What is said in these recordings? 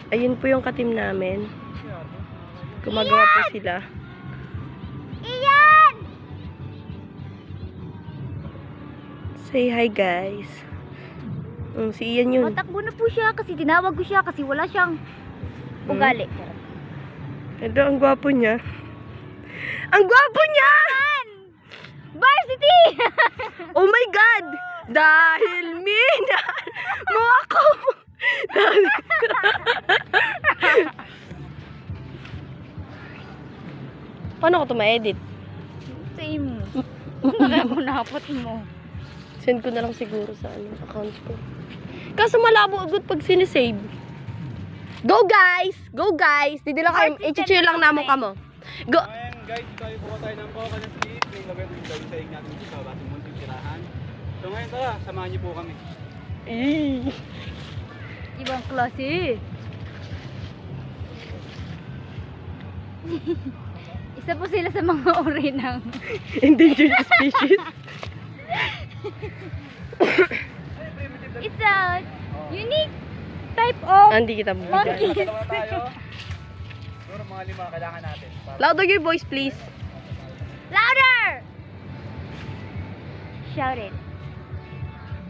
Ayun po yung katim namin. Gumagawa po sila. Iyan! Say hi guys. Si Ian yun. Matakbo na po siya kasi tinawag ko siya kasi wala siyang ugali. Ito, ang gwapo niya. Ang gwapo niya! Varsity! Oh my God! Dahil minahal mo ako. Paano ko ito ma-edit? Same mo. Kaya mo napat mo. Send ko na lang siguro sa account ko. Kaso malabo agad pag sinisave. Go guys! Go guys! Dito lang kayo. I-cheer lang namon kamo. Go! Ayan guys, tayo po tayo ng Coca na sleep. May lagay po yung saying natin dito sa Batang Munting Tirahan. So ngayon tara, samahan niyo po kami. Ibang klase. Isa po sila sa mga uri ng Endangered species. It's a unique type of Hindi kita bibigyan. monkeys. Dalawa tayo. Siguro mga 5 kailangan natin. Louder your voice please. Louder! Shout it.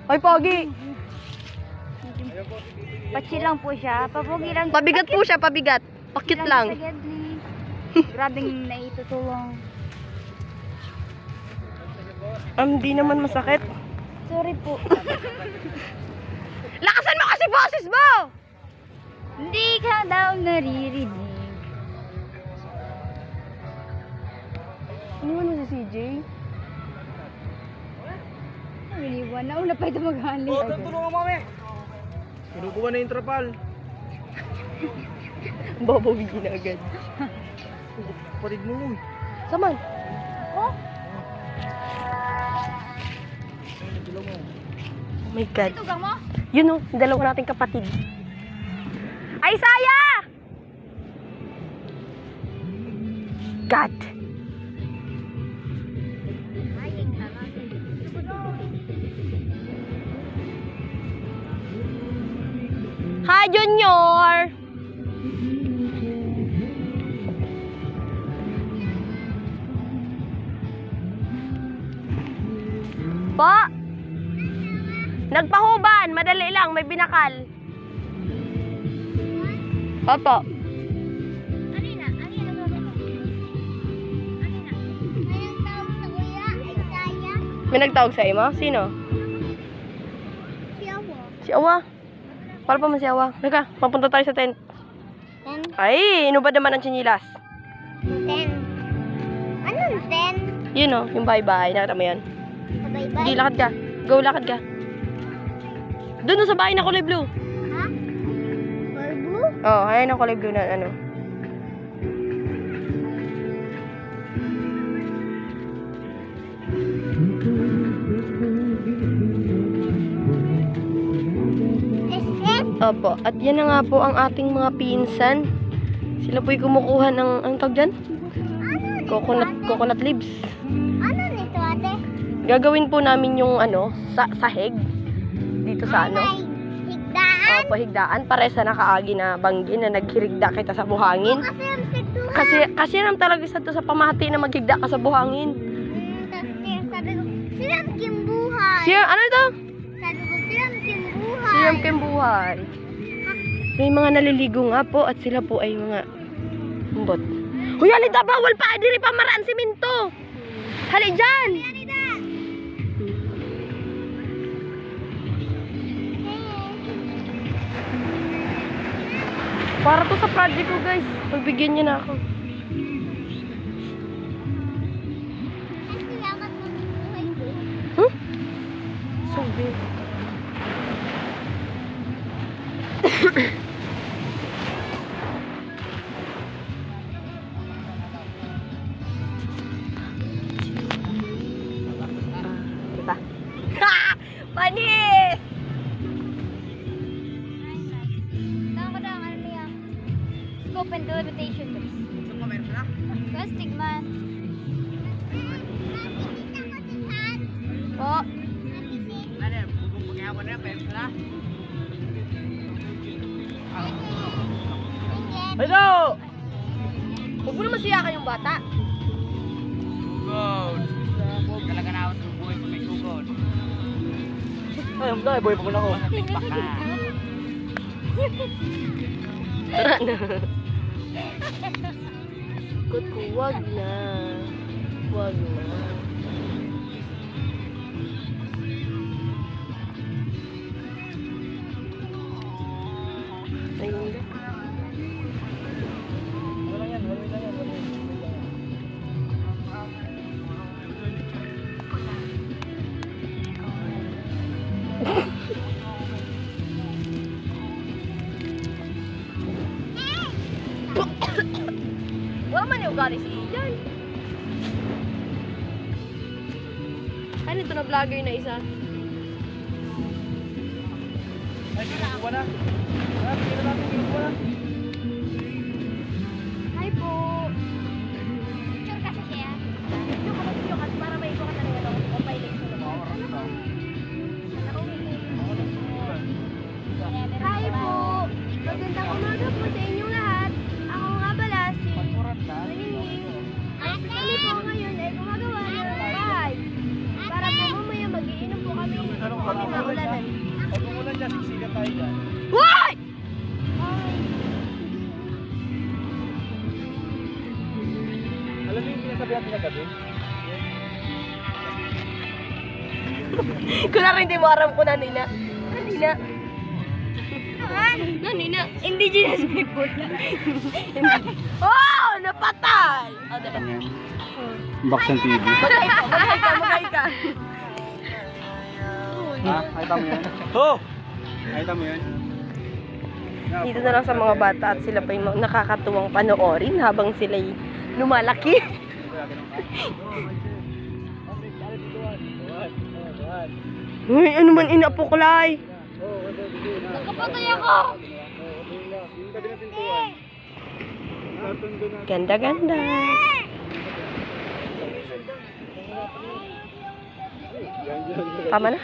Hoy Pogi! Ayun po, sige. Pachi lang po siya. Papogi lang. Pabigat po siya, pabigat. Pakit lang. Grabing naitutulong. Di naman masakit. Sorry po. Lakasan mo kasi boses mo! Hindi ka daw naririnig. Iniwan mo si CJ? Iniwan. Nauna pa ito maghali. Oh, tulungan mo kami. Kinukuha na yung trapal. Babawigin na agad. Parid mo. Saman. Oh? Oh my God. Tugang mo? Yun o, yung dalawa nating kapatid. Ay, Saya! God. Hi, Junior! Po! Nagpahuban, madali lang, may binakal. Opo. Alina, alina. Anong tawag sa kuya? Ay, saya? May nagtawag sa imo? Sino? Siya po. Si Awa. Para pa man si Awa. Teka, papunta tayo sa tent. 10? Ay, inubad naman ang chinilas. 10. Anong 10? Yun o, yung bye-bye. Nakita mo yan? Sabay-bay? Sige, lakad ka. Go, lakad ka. Doon sa bahay na kulay blue. Ha? For blue? Oh, ayun ang kulay blue na ano. SS? Opo, at yan na nga po ang ating mga pinsan. Sila po'y kumukuha ng, anong tawag dyan? Coconut leaves. Ano nito, ate? Gagawin po namin yung ano, sahig. Dito sa ano. May higdaan? Opo, higdaan. Pare sa nakaagi na banggi na naghirigda kita sa buhangin. Kasi ang sigtuhan. Kasi ram talaga sa to sa pamati na maghigda ka sa buhangin. Tapos sabi ko, siram kimbuhay. Ano ito? Sabi ko, siram kimbuhay. Siyam Kimbuhay. May mga naliligo nga po at sila po ay mga umbot. Huy, halita, bawal pa! Diri pa maraan siminto! Hali dyan! Para to sa project ko, guys. Pagbigyan niyo na ako. Salamat mo buhay ko. Huh? Sabi. Diba? Panis! Tama ko daw, ano niya? Scope and limitation guys. Plastic man. Po. Hello! Huwag mo na masiyakan yung bata. Talaga na ako sa buhay pag may sugod. Ay, boy pa muna ako. Baka. Tara na. Ikot ko, wag na. Wag na. Ayun na. Wala yan. Wala man yung ugali si Ian. Ano ito na vlogger na isa? Ay, kinukuha na. Kinukuha na. Hi po. Picture kasi siya. Video kasi para may ikaw ka na rin ako. Kapailig ko na. Hi po. Magandang umaga po sa inyong lahat. Ako nga pala si Maningning. Kami po ngayon ay gumagawa ng bahay. Para po mamaya mag-iinom po kami kami maulanan. Pag umulan dyan, siksikan tayo dyan. What? Alam mo yung pinasabihan nila gabi? Kunwari hindi mo aram ko nanina. Nanina. Nanina. Indigenous people. Oh! Napatay! Oh, diba? Baksan TV. Magay ka. Ha? Nakita mo yan? Oh! Nakita mo yan? Dito na lang sa mga bata at sila pa yung nakakatuwang panoorin habang sila'y lumalaki. Uy, ano man inapuklay? Nakapatay ako. Yung tabi na pintuan. Ganda-ganda. Tama na?